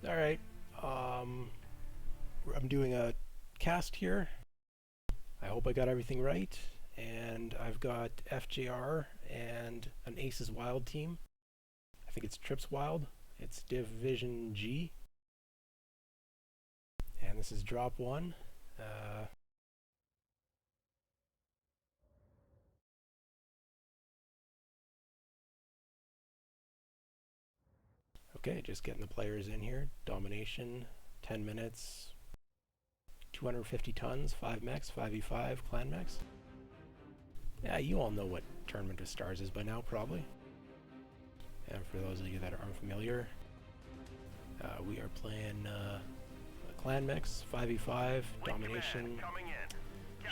Alright, I'm doing a cast here. I hope I got everything right. And I've got FJR and an Aces Wild team. I think it's Trips Wild. It's Division G. And this is drop 1. Okay, just getting the players in here. Domination, 10 minutes, 250 tons, 5 mechs, 5v5, clan mechs. Yeah, you all know what Tournament of Stars is by now, probably. And for those of you that are unfamiliar, we are playing clan mechs, 5v5, domination,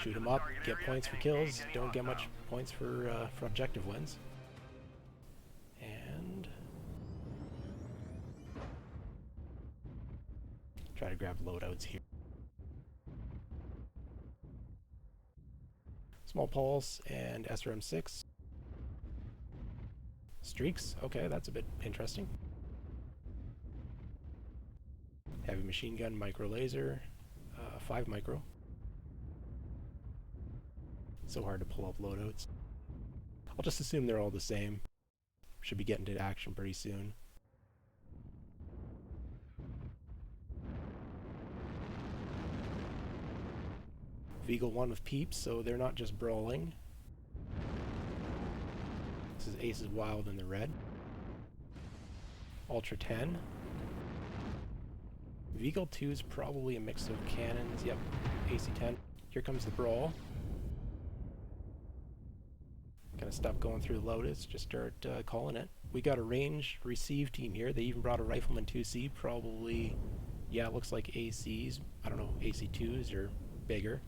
shoot 'em up, get points for kills, don't get much points for objective wins. And try to grab loadouts here. Small Pulse and SRM6. Streaks, okay, that's a bit interesting. Heavy machine gun, micro laser, 5 micro. So hard to pull up loadouts. I'll just assume they're all the same. Should be getting to action pretty soon. Veagle 1 with peeps, so they're not just brawling. This is Aces Wild in the red. Ultra 10. Veagle 2 is probably a mix of cannons. Yep, AC-10. Here comes the brawl. Gonna stop going through the Lotus, just start calling it. We got a range receive team here. They even brought a Rifleman 2C, probably, yeah, it looks like ACs. I don't know, AC2s or bigger.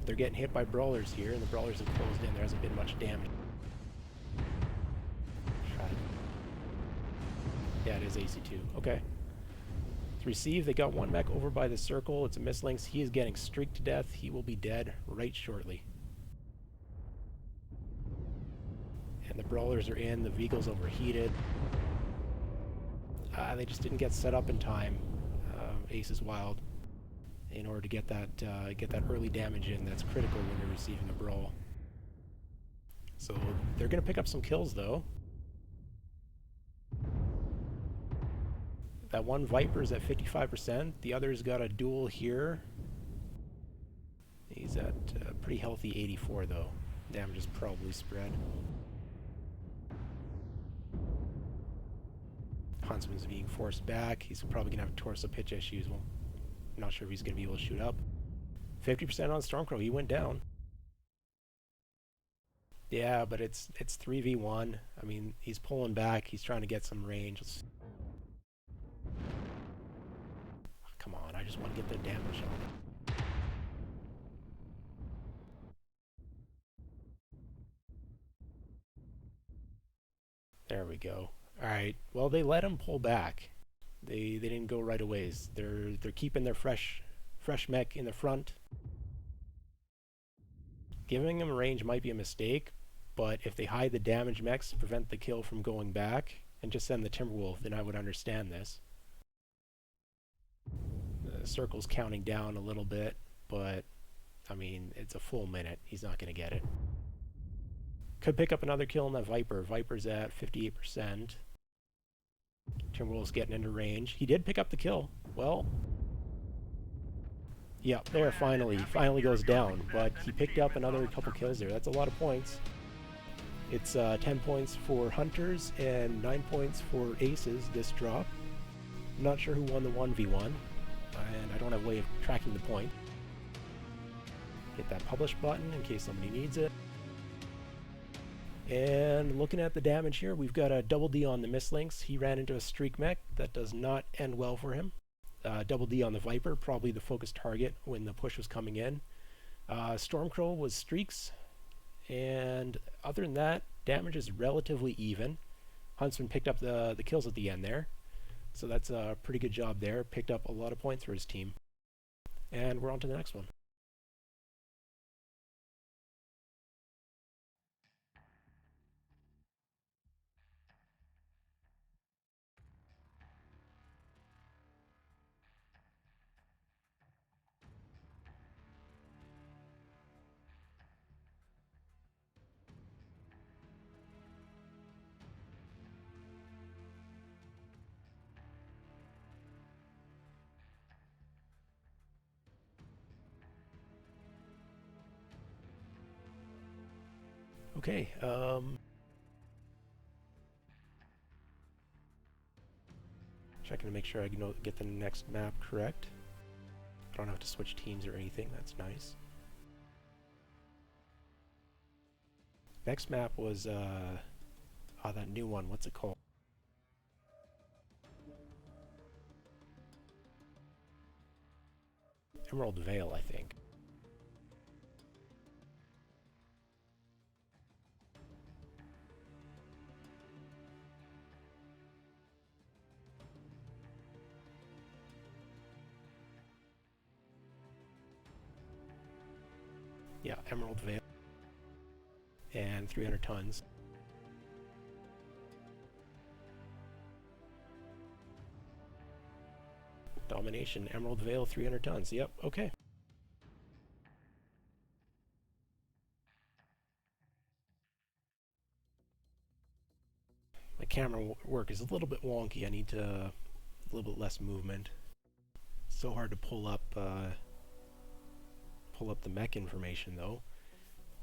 They're getting hit by brawlers here, and the brawlers have closed in. There hasn't been much damage. Yeah, it is AC2. Okay. To receive, they got one mech over by the circle. It's a mislinks. He is getting streaked to death. He will be dead right shortly. And the brawlers are in. The Veagle's overheated. They just didn't get set up in time. Aces Wild, in order to get that early damage in. That's critical when you're receiving a brawl. So they're going to pick up some kills though. That one Viper's at 55%. The other's got a duel here. He's at a pretty healthy 84 though. Damage is probably spread. Huntsman's being forced back. He's probably going to have torso pitch issues. Well, I'm not sure if he's going to be able to shoot up. 50% on Stormcrow. He went down. Yeah, but it's 3v1. I mean, he's pulling back. He's trying to get some range. Come on, I just want to get the damage on it. There we go. Alright, well, they let him pull back. They didn't go right away. They're keeping their fresh mech in the front. Giving him range might be a mistake, but if they hide the damage mechs to prevent the kill from going back, and just send the Timberwolf, then I would understand this. The circle's counting down a little bit, but, I mean, it's a full minute. He's not going to get it. Could pick up another kill on that Viper. Viper's at 58%. Timberwolf's getting into range. He did pick up the kill. Well, yeah, there, finally goes down, but he picked up another couple kills there. That's a lot of points. It's 10 points for Hunters and 9 points for Aces this drop. I'm not sure who won the 1v1, and I don't have a way of tracking the point. Hit that publish button in case somebody needs it. And looking at the damage here, we've got a double D on the mislinks. He ran into a streak mech. That does not end well for him. Double D on the Viper, probably the focus target when the push was coming in. Stormcrow was streaks. And other than that, damage is relatively even. Huntsman picked up the kills at the end there. So that's a pretty good job there. Picked up a lot of points for his team. And we're on to the next one. Okay, checking to make sure I can get the next map correct. I don't have to switch teams or anything, that's nice. Next map was, that new one, what's it called? Emerald Vale, I think. Yeah, Emerald Vale. And 300 tons. Domination, Emerald Vale, 300 tons. Yep, okay. My camera work is a little bit wonky. I need a little bit less movement. It's so hard to pull up the mech information though.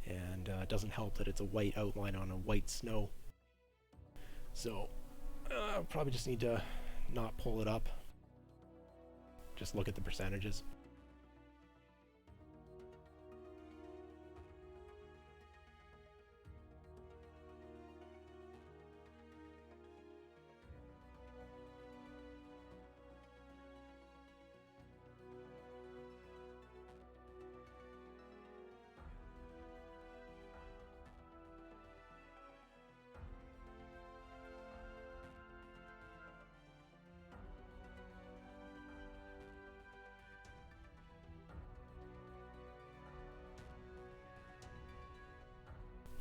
And it doesn't help that it's a white outline on a white snow. So I'll probably just need to not pull it up. Just look at the percentages.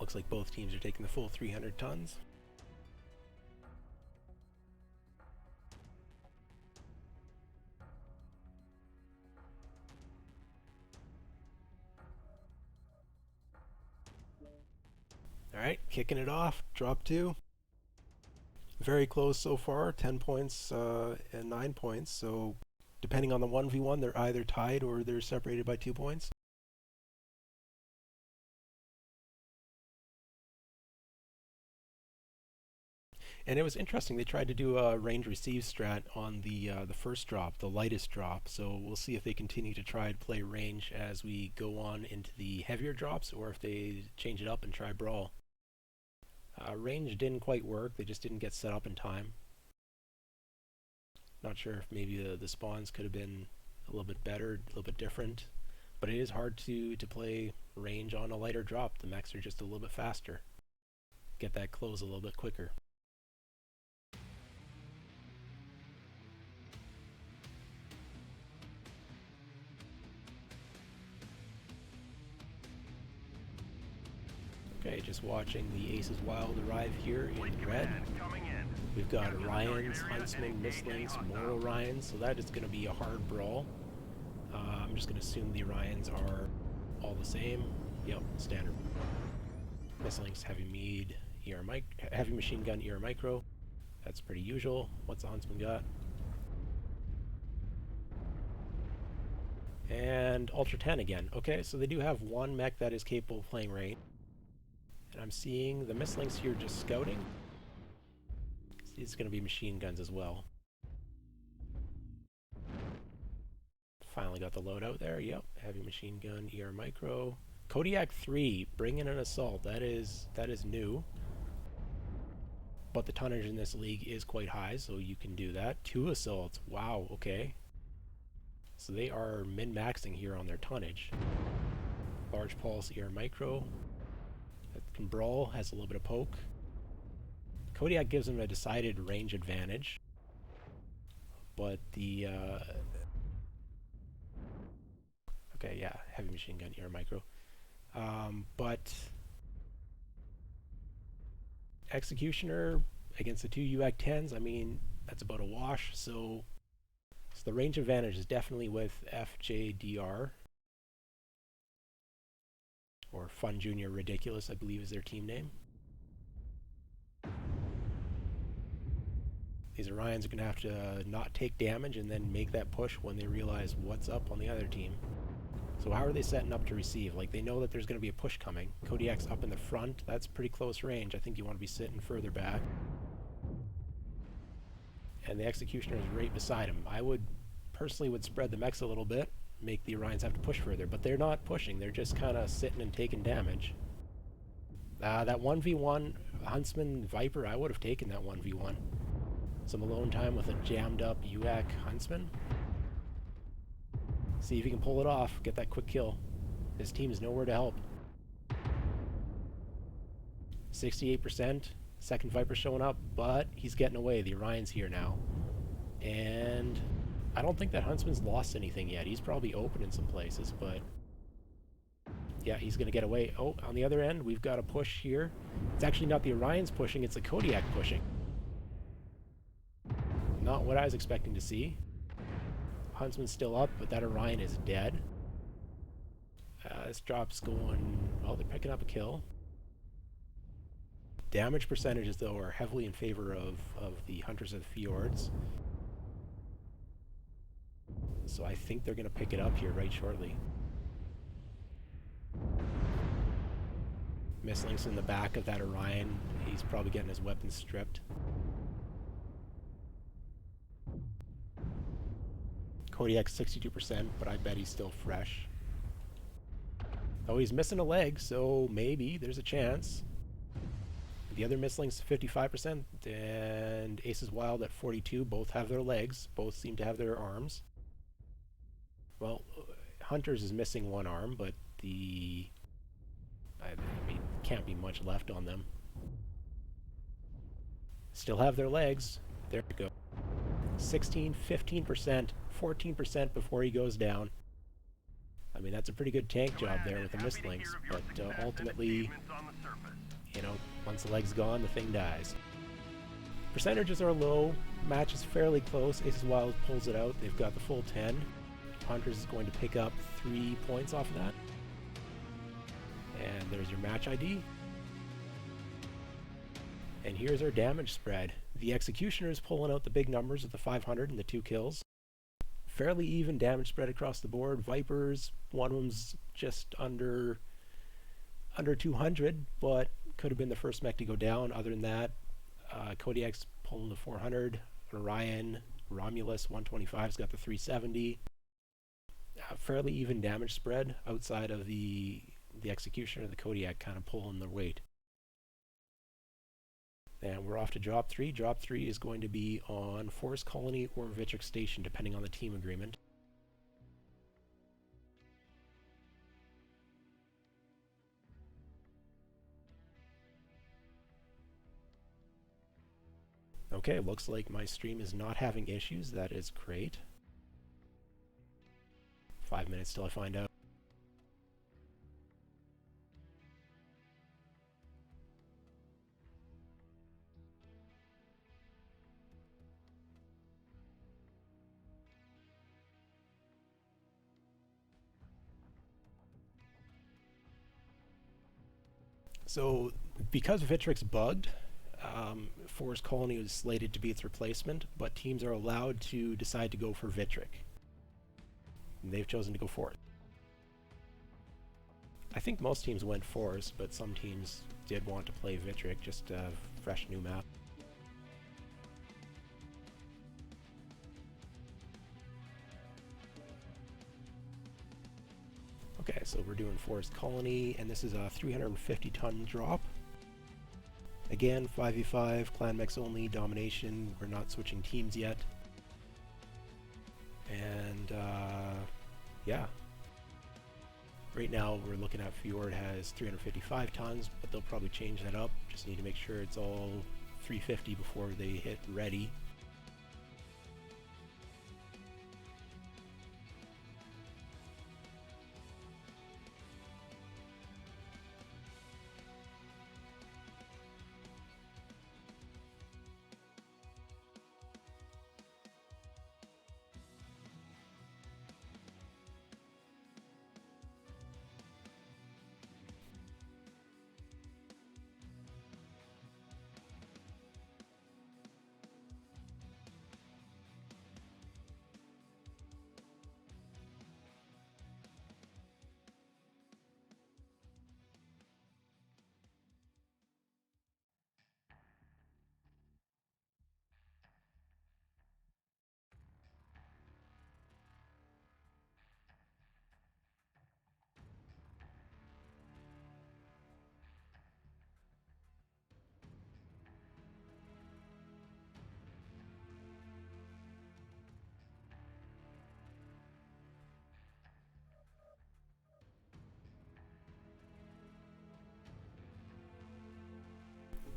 Looks like both teams are taking the full 300 tons. Alright, kicking it off. Drop 2. Very close so far. 10 points and 9 points. So depending on the 1v1, they're either tied or they're separated by 2 points. And it was interesting, they tried to do a range receive strat on the first drop, the lightest drop, so we'll see if they continue to try to play range as we go on into the heavier drops, or if they change it up and try brawl. Range didn't quite work, they just didn't get set up in time. Not sure if maybe the spawns could have been a little bit better, a little bit different, but it is hard to play range on a lighter drop. The mechs are just a little bit faster. Get that close a little bit quicker. Okay, just watching the Aces Wild arrive here in red. We've got Orions, Huntsman, Mistlings, more Orions, so that is going to be a hard brawl. I'm just going to assume the Orions are all the same. Yep, standard. Mistlings, Heavy Mead, Heavy Machine Gun, ER Micro. That's pretty usual. What's the Huntsman got? And Ultra 10 again. Okay, so they do have one mech that is capable of playing range. And I'm seeing the Mistlings here just scouting. These are going to be machine guns as well. Finally got the loadout there. Yep, Heavy Machine Gun, ER Micro. Kodiak 3, bring in an assault. That is new. But the tonnage in this league is quite high, so you can do that. 2 assaults. Wow, okay. So they are min-maxing here on their tonnage. Large Pulse, ER Micro. That can brawl, has a little bit of poke. Kodiak gives them a decided range advantage. But the... okay, yeah, Heavy Machine Gun, ER Micro. But... Executioner against the 2 UAC-10s, I mean, that's about a wash, so the range advantage is definitely with FJRD, or Fun Junior Ridiculous, I believe is their team name. These Orions are going to have to not take damage and then make that push when they realize what's up on the other team. So how are they setting up to receive? Like, they know that there's going to be a push coming. Kodiak's up in the front. That's pretty close range. I think you want to be sitting further back. And the Executioner is right beside him. I would personally spread the mechs a little bit, make the Orions have to push further, but they're not pushing. They're just kind of sitting and taking damage. That 1v1 Huntsman Viper, I would have taken that 1v1. Some alone time with a jammed up UAC Huntsman. See if he can pull it off, get that quick kill. His team is nowhere to help. 68%, second Viper showing up, but he's getting away. The Orion's here now. And I don't think that Huntsman's lost anything yet. He's probably open in some places, but yeah, he's going to get away. Oh, on the other end, we've got a push here. It's actually not the Orions pushing, it's the Kodiak pushing. Not what I was expecting to see. Huntsman's still up, but that Orion is dead. This drop's going... Oh, they're picking up a kill. Damage percentages, though, are heavily in favor of the Hunters of the Fjords. So I think they're going to pick it up here right shortly. Misslink's in the back of that Orion. He's probably getting his weapons stripped. Kodiak's 62%, but I bet he's still fresh. Oh, he's missing a leg, so maybe there's a chance. The other Misslink's 55%, and Aces Wild at 42. Both have their legs. Both seem to have their arms. Well, Hunters is missing one arm, but I mean, can't be much left on them. Still have their legs. There we go. 16, 15%, 14% before he goes down. I mean, that's a pretty good tank job there with the Mistlinks, but ultimately, you know, once the leg's gone, the thing dies. Percentages are low. Match is fairly close. Aces Wild pulls it out. They've got the full 10. Hunters is going to pick up 3 points off of that. And there's your match ID. And here's our damage spread. The Executioner is pulling out the big numbers with the 500 and the 2 kills. Fairly even damage spread across the board. Vipers, one of them's just under 200, but could have been the first mech to go down. Other than that, Kodiak's pulling the 400. Orion, Romulus, 125's got the 370. Fairly even damage spread outside of the Executioner and the Kodiak kind of pulling their weight. And we're off to drop 3. Drop 3 is going to be on Forest Colony or Vitric Station, depending on the team agreement. Okay, looks like my stream is not having issues. That is great. 5 minutes till I find out. So, because Vitric's bugged, Forest Colony was slated to be its replacement, but teams are allowed to decide to go for Vitric. And they've chosen to go for it. I think most teams went Forest, but some teams did want to play Vitric, just to have a fresh new map. Okay, so we're doing Forest Colony, and this is a 350-ton drop. Again, 5v5, clan mechs only, domination. We're not switching teams yet. And, yeah. Right now, we're looking at Fjord has 355 tons, but they'll probably change that up. Just need to make sure it's all 350 before they hit ready.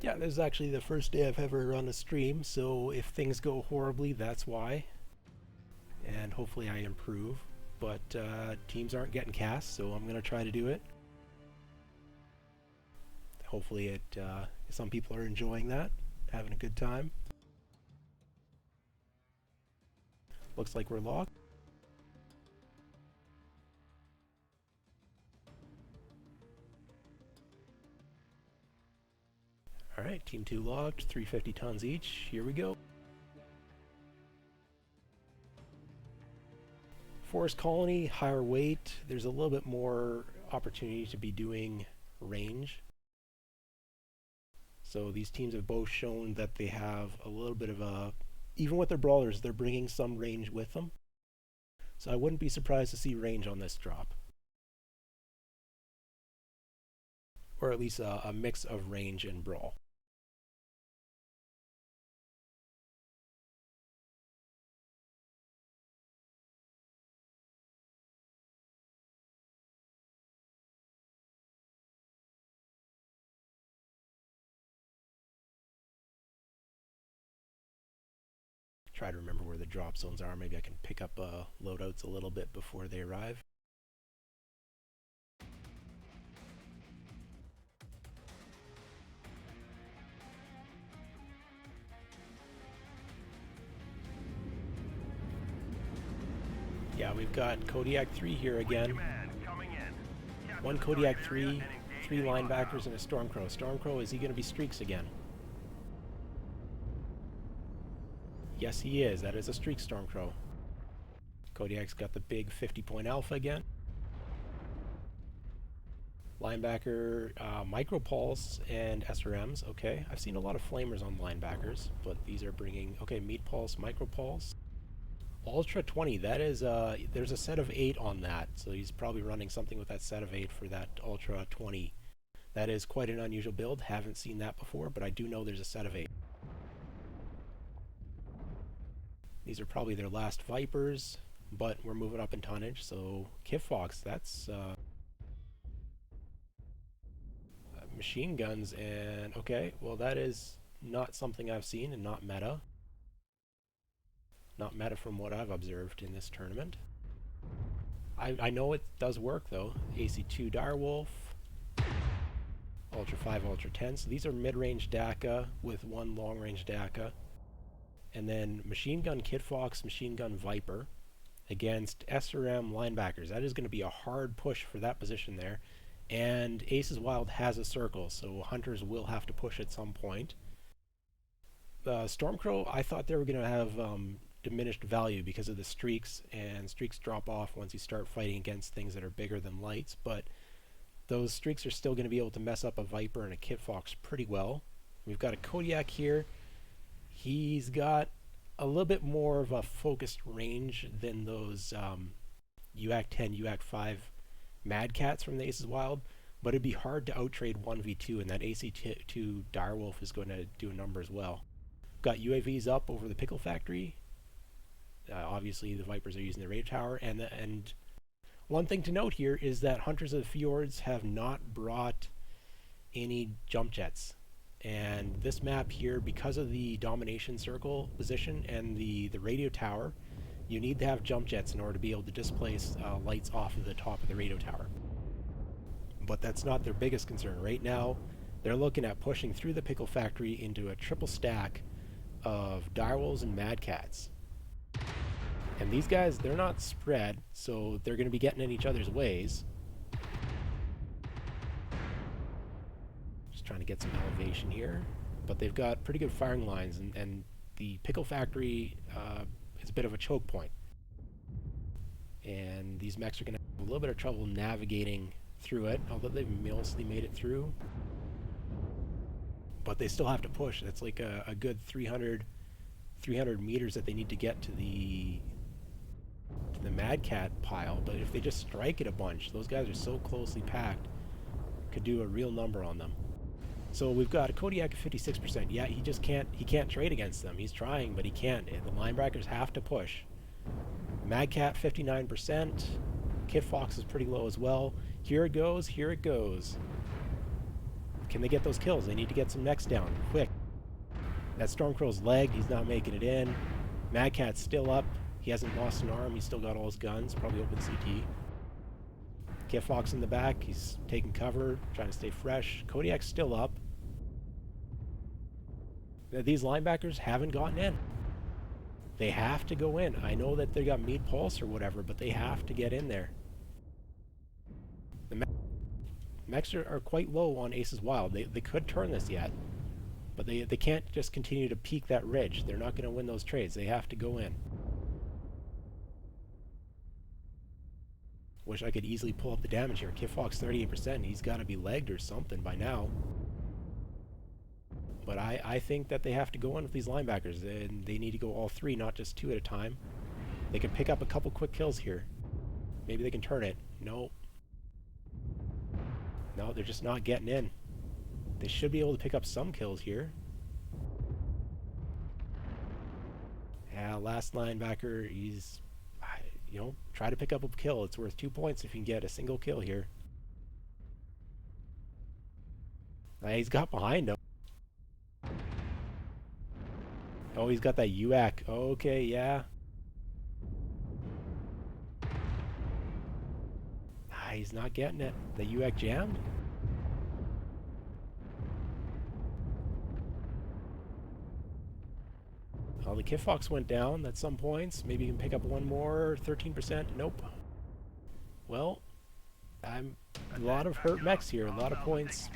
Yeah, this is actually the first day I've ever run a stream, so if things go horribly, that's why. And hopefully I improve. But teams aren't getting cast, so I'm going to try to do it. Hopefully some people are enjoying that, having a good time. Looks like we're locked. Alright, Team 2 locked, 350 tons each. Here we go. Forest Colony, higher weight. There's a little bit more opportunity to be doing range. So these teams have both shown that they have a little bit of a... Even with their brawlers, they're bringing some range with them. So I wouldn't be surprised to see range on this drop. Or at least a mix of range and brawl. Try to remember where the drop zones are. Maybe I can pick up loadouts a little bit before they arrive. Yeah, we've got Kodiak 3 here again. One Kodiak 3, 3 linebackers, and a Stormcrow. Stormcrow, is he going to be streaks again? Yes, he is. That is a streak Stormcrow. Kodiak's got the big 50-point alpha again. Linebacker, Micropulse and SRMs. Okay, I've seen a lot of flamers on linebackers, but these are bringing... Okay, Meat Pulse, Micropulse. Ultra 20, that is... there's a set of 8 on that, so he's probably running something with that set of 8 for that Ultra 20. That is quite an unusual build. Haven't seen that before, but I do know there's a set of 8. These are probably their last Vipers, but we're moving up in tonnage, so Kiffox, that's machine guns, and okay, well that is not something I've seen and not meta. Not meta from what I've observed in this tournament. I know it does work though. AC2 Direwolf, Ultra 5, Ultra 10, so these are mid-range DACA with one long-range DACA. And then Machine Gun Kid Fox, Machine Gun Viper against SRM linebackers. That is going to be a hard push for that position there. And Aces Wild has a circle, so Hunters will have to push at some point. Stormcrow, I thought they were going to have diminished value because of the streaks, and streaks drop off once you start fighting against things that are bigger than lights, but those streaks are still going to be able to mess up a Viper and a Kid Fox pretty well. We've got a Kodiak here. He's got a little bit more of a focused range than those UAC 10, UAC 5 Mad Cats from the Aces Wild, but it'd be hard to outtrade 1v2, and that AC2 Direwolf is going to do a number as well. Got UAVs up over the Pickle Factory. Obviously, the Vipers are using the radio tower, and one thing to note here is that Hunters of the Fjords have not brought any jump jets. And this map here, because of the domination circle position and the radio tower, you need to have jump jets in order to be able to displace lights off of the top of the radio tower. But that's not their biggest concern. Right now, they're looking at pushing through the Pickle Factory into a triple stack of Direwolves and Mad Cats. And these guys, they're not spread, so they're going to be getting in each other's ways. Trying to get some elevation here, but they've got pretty good firing lines, and the Pickle Factory is a bit of a choke point, and these mechs are going to have a little bit of trouble navigating through it, although they've mostly made it through, but they still have to push. It's like a good 300 meters that they need to get to the Mad Cat pile, but if they just strike it a bunch, those guys are so closely packed, could do a real number on them. So we've got a Kodiak at 56%. Yeah, he can't trade against them. He's trying, but he can't. The linebackers have to push. Mad Cat 59%. Kid Fox is pretty low as well. Here it goes, here it goes. Can they get those kills? They need to get some mechs down, quick. That Stormcrow's legged, he's not making it in. Mad Cat's still up. He hasn't lost an arm, he's still got all his guns, probably open CT. Kit Fox in the back, he's taking cover, trying to stay fresh. Kodiak's still up. These linebackers haven't gotten in. They have to go in. I know that they got meat pulse or whatever, but they have to get in there. The mechs are quite low on Aces Wild. They could turn this yet, but they can't just continue to peak that ridge. They're not going to win those trades. They have to go in. Wish I could easily pull up the damage here. Kit Fox 38%. He's got to be legged or something by now. But I think that they have to go in with these linebackers, and they need to go all three, not just two at a time. They can pick up a couple quick kills here. Maybe they can turn it. No. No, they're just not getting in. They should be able to pick up some kills here. Yeah, last linebacker, he's, you know, try to pick up a kill. It's worth 2 points if you can get a single kill here. He's got behind him. Oh, he's got that UAC. Okay, yeah. He's not getting it. The UAC jammed? Oh, the Kit Fox went down at some points. Maybe you can pick up one more. 13%. Nope. Well, a lot of hurt mechs here. A lot of points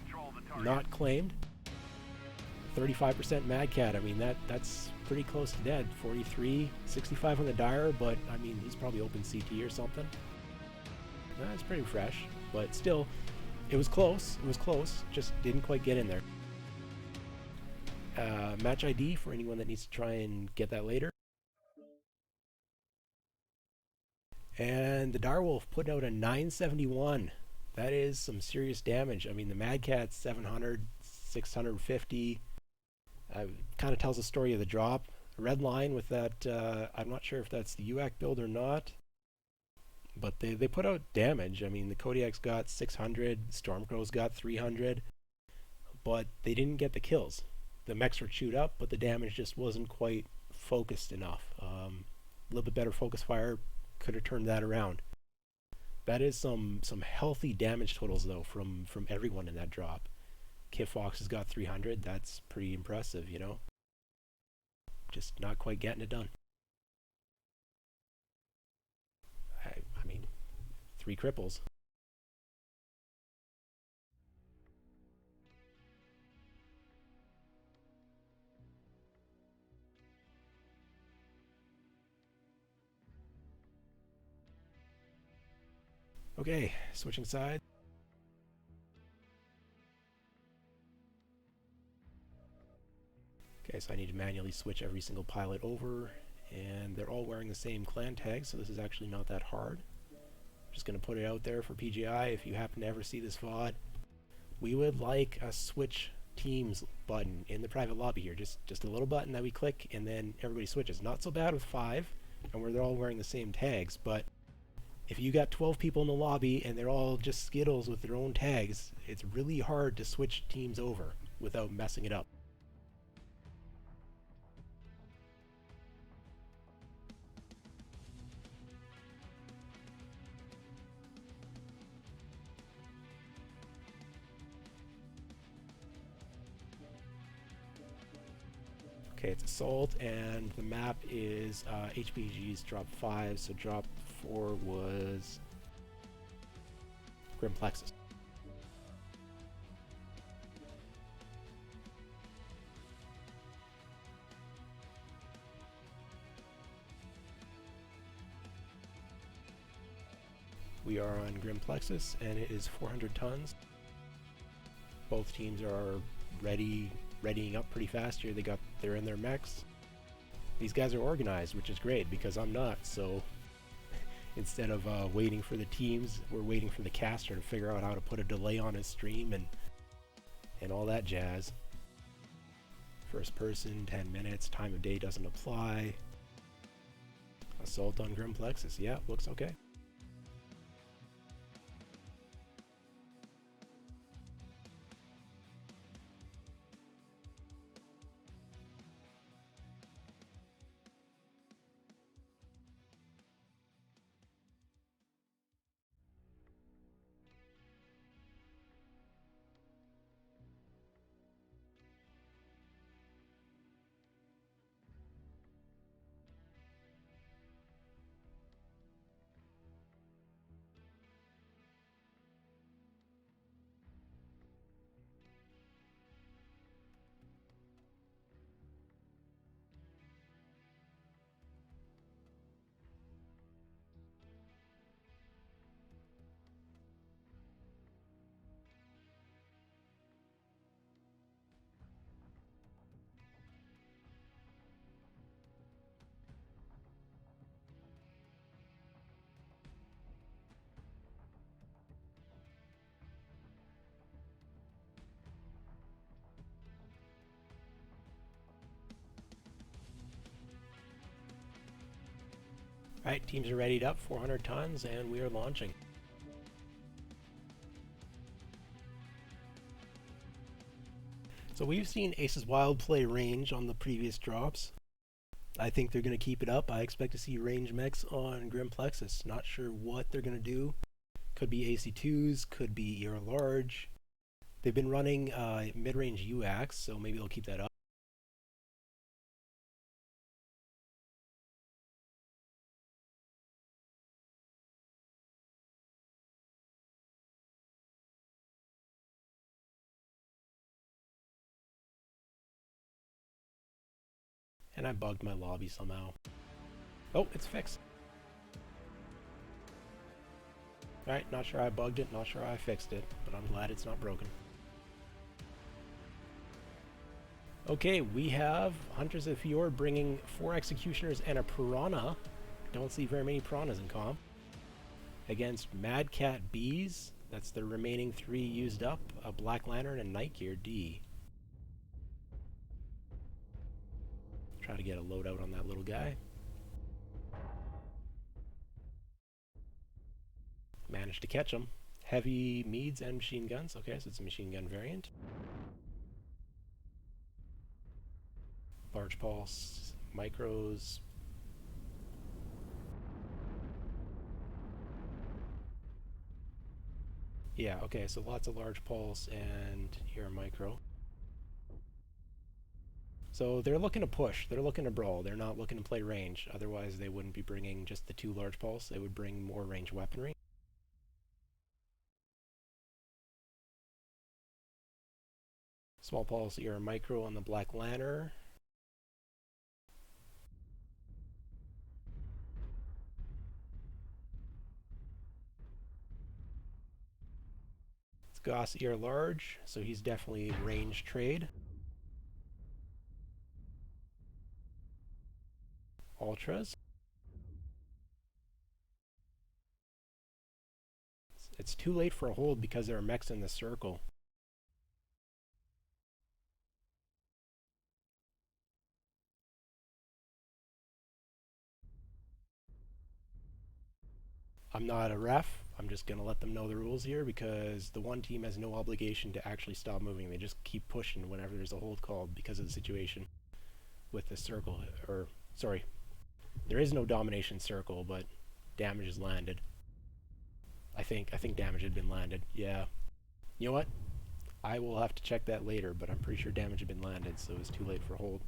not claimed. 35% Mad Cat. I mean, that's pretty close to dead. 43, 65 on the Dire, but I mean, he's probably open CT or something. That's pretty fresh, but still, it was close. It was close. Just didn't quite get in there. Match ID for anyone that needs to try and get that later. And the Direwolf put out a 971. That is some serious damage. I mean, the Mad Cat's 700, 650. Kind of tells the story of the drop. Red line with that, I'm not sure if that's the UAC build or not, but they put out damage. I mean, the Kodiak's got 600, Stormcrow's got 300, but they didn't get the kills. The mechs were chewed up, but the damage just wasn't quite focused enough. A little bit better focus fire could have turned that around. That is some healthy damage totals, though, from everyone in that drop. Kit Fox has got 300. That's pretty impressive, you know. Just not quite getting it done. I mean, 3 cripples. Okay, switching sides. Okay, so I need to manually switch every single pilot over, and they're all wearing the same clan tag, so this is actually not that hard. Just going to put it out there for PGI. If you happen to ever see this VOD, we would like a switch teams button in the private lobby here. Just a little button that we click, and then everybody switches. Not so bad with 5, and where they're all wearing the same tags, but if you got 12 people in the lobby and they're all just Skittles with their own tags, it's really hard to switch teams over without messing it up. Okay, it's Assault, and the map is HPG's drop 5, so drop 4 was Grim Plexus. We are on Grim Plexus, and it is 400 tons. Both teams are readying up pretty fast here. They're in their mechs. These guys are organized, which is great because I'm not, so instead of waiting for the teams, we're waiting for the caster to figure out how to put a delay on his stream and all that jazz. First person, 10 minutes, time of day doesn't apply. Assault on Grim Plexus, yeah, looks okay. Alright, teams are readied up, 400 tons, and we are launching. So we've seen Ace's Wild play range on the previous drops. I think they're going to keep it up. I expect to see range mechs on Grim Plexus. Not sure what they're going to do. Could be AC2s, could be ER large. They've been running mid-range UAX, so maybe they'll keep that up. And I bugged my lobby somehow. Oh, it's fixed. Alright, not sure I bugged it, not sure I fixed it, but I'm glad it's not broken. Okay, we have Hunters of Fjord bringing 4 Executioners and a Piranha. Don't see very many Piranhas in comp. Against Mad Cat Bees, that's the remaining 3 used up, a Black Lantern and Night Gear D. Try to get a loadout on that little guy. Managed to catch him. Heavy meads and machine guns. Okay, so it's a machine gun variant. Large pulse, micros. Yeah, okay, so lots of large pulse and here micro. So they're looking to push, they're looking to brawl, they're not looking to play range. Otherwise they wouldn't be bringing just the 2 large pulse, they would bring more range weaponry. Small pulse, ER micro on the Black Lantern. It's Goss ER large, so he's definitely range trade. Ultras. It's too late for a hold because there are mechs in the circle. I'm not a ref. I'm just going to let them know the rules here because the one team has no obligation to actually stop moving. They just keep pushing whenever there's a hold called because of the situation with the circle. Or, sorry, there is no domination circle, but damage is landed. I think damage had been landed. Yeah. You know what? I will have to check that later, but I'm pretty sure damage had been landed, so it's too late for hold.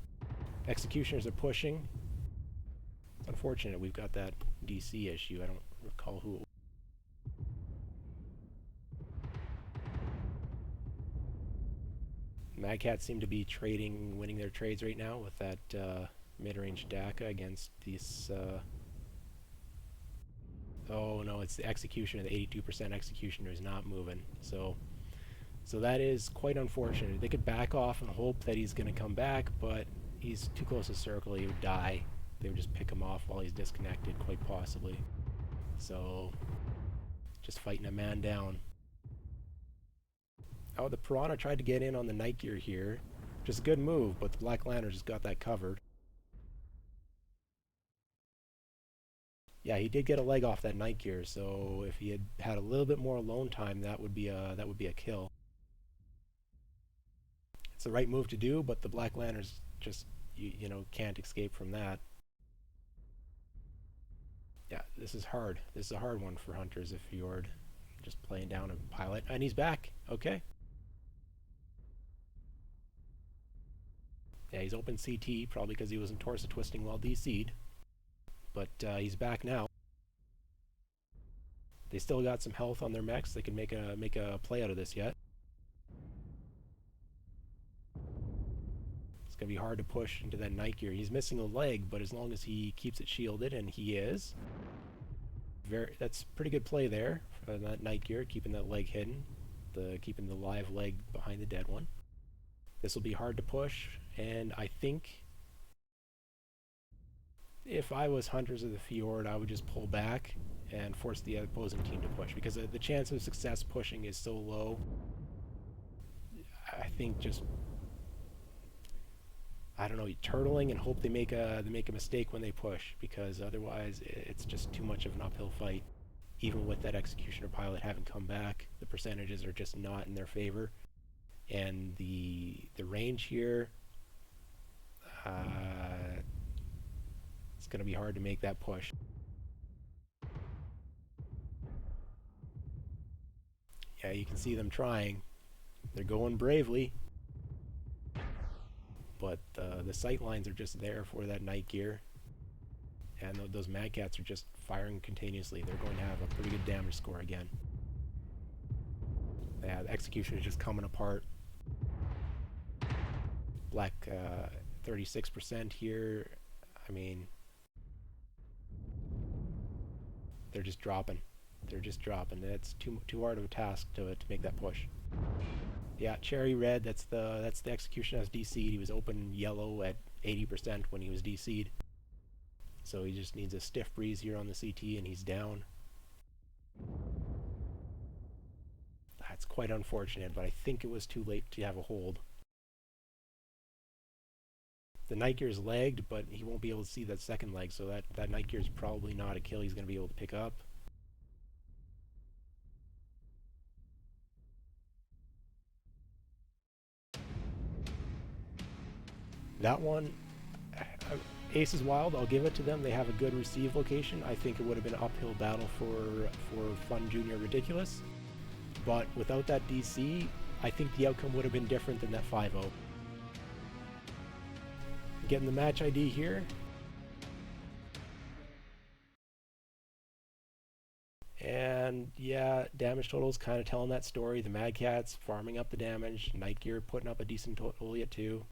Executioners are pushing. It's unfortunate we've got that DC issue. I don't recall who it was. Mad Cats seem to be trading, winning their trades right now with that mid-range DACA against these... oh no, it's the Executioner, the 82% Executioner is not moving. So that is quite unfortunate. They could back off and hope that he's going to come back, but he's too close to circle, he would die. They would just pick him off while he's disconnected, quite possibly. So, just fighting a man down. Oh, the Piranha tried to get in on the Night Gear here. Which is a good move, but the Black Lantern just got that covered. Yeah, he did get a leg off that Night Gear, so if he had had a little bit more alone time, that would be a kill. It's the right move to do, but the Black Lantern's just, you know, can't escape from that. Yeah, this is hard. This is a hard one for Hunters of Fjord. Just playing down a pilot. And he's back. Okay. Yeah, he's open CT, probably because he wasn't torso twisting while DC'd. But he's back now. They still got some health on their mechs. They can make a play out of this yet. It's going to be hard to push into that Night Gear. He's missing a leg, but as long as he keeps it shielded, and he is, that's pretty good play there for that Night Gear, keeping that leg hidden, keeping the live leg behind the dead one. This will be hard to push, and I think if I was Hunters of the Fjord, I would just pull back and force the opposing team to push, because the chance of success pushing is so low. I think just I don't know, turtling and hope they make a mistake when they push, because otherwise it's just too much of an uphill fight. Even with that executioner pilot having come back, the percentages are just not in their favor, and the range here, it's going to be hard to make that push. Yeah, you can see them trying. They're going bravely, but the sight lines are just there for that night gear, and those Mad Cats are just firing continuously. They're going to have a pretty good damage score again. Yeah, the execution is just coming apart. Black 36% here. I mean, they're just dropping. They're just dropping. It's too hard of a task to make that push. Yeah, cherry red. That's the execution as DC'd. He was open yellow at 80% when he was DC'd. So he just needs a stiff breeze here on the CT, and he's down. That's quite unfortunate, but I think it was too late to have a hold. The night gear's lagged, but he won't be able to see that second leg, so that night gear is probably not a kill he's going to be able to pick up. That one, Ace is Wild, I'll give it to them. They have a good receive location. I think it would have been an uphill battle for Fun Junior Ridiculous. But without that DC, I think the outcome would have been different than that 5-0. Getting the match ID here. And yeah, damage totals kind of telling that story. The Mad Cats farming up the damage. Night Gear putting up a decent total yet too.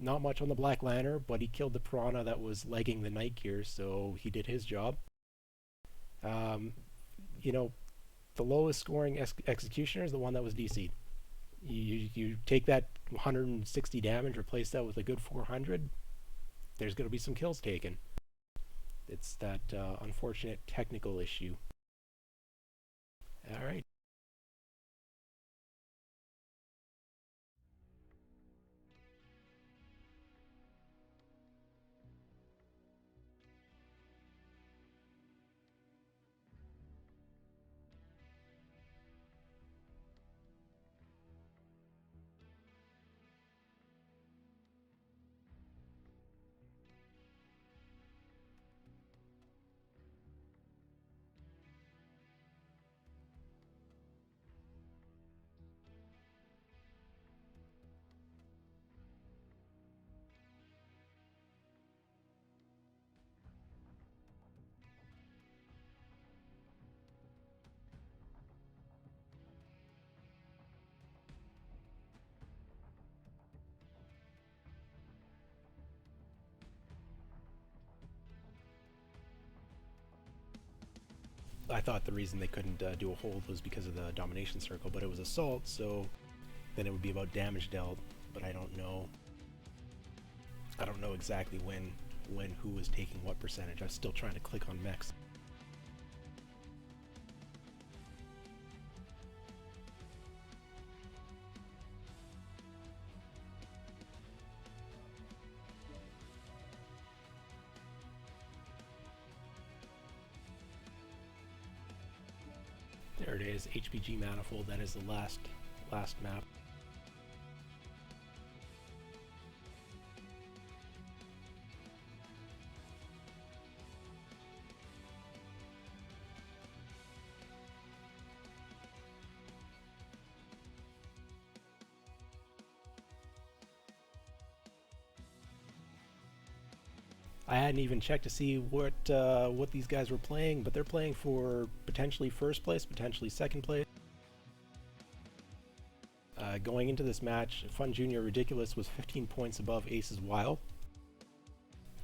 Not much on the Black Lantern, but he killed the Piranha that was legging the Night Gear, so he did his job. You know, the lowest scoring executioner is the one that was DC'd. You take that 160 damage, replace that with a good 400, there's going to be some kills taken. It's that unfortunate technical issue. All right. I thought the reason they couldn't do a hold was because of the domination circle, but it was assault, so then it would be about damage dealt. But I don't know. I don't know exactly when who was taking what percentage. I'm still trying to click on mechs. There it is, HPG Manifold. That is the last map. I hadn't even checked to see what these guys were playing, but they're playing for potentially first place, potentially second place. Going into this match, Fun Junior Ridiculous was 15 points above Aces Wild,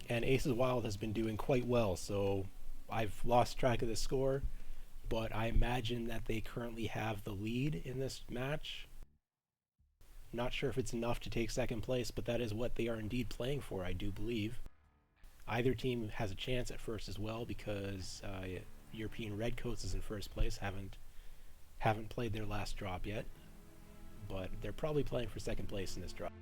and Aces Wild has been doing quite well, so I've lost track of the score, but I imagine that they currently have the lead in this match. Not sure if it's enough to take second place, but that is what they are indeed playing for, I do believe. Either team has a chance at first as well, because European Redcoats is in first place, haven't played their last drop yet, but they're probably playing for second place in this drop.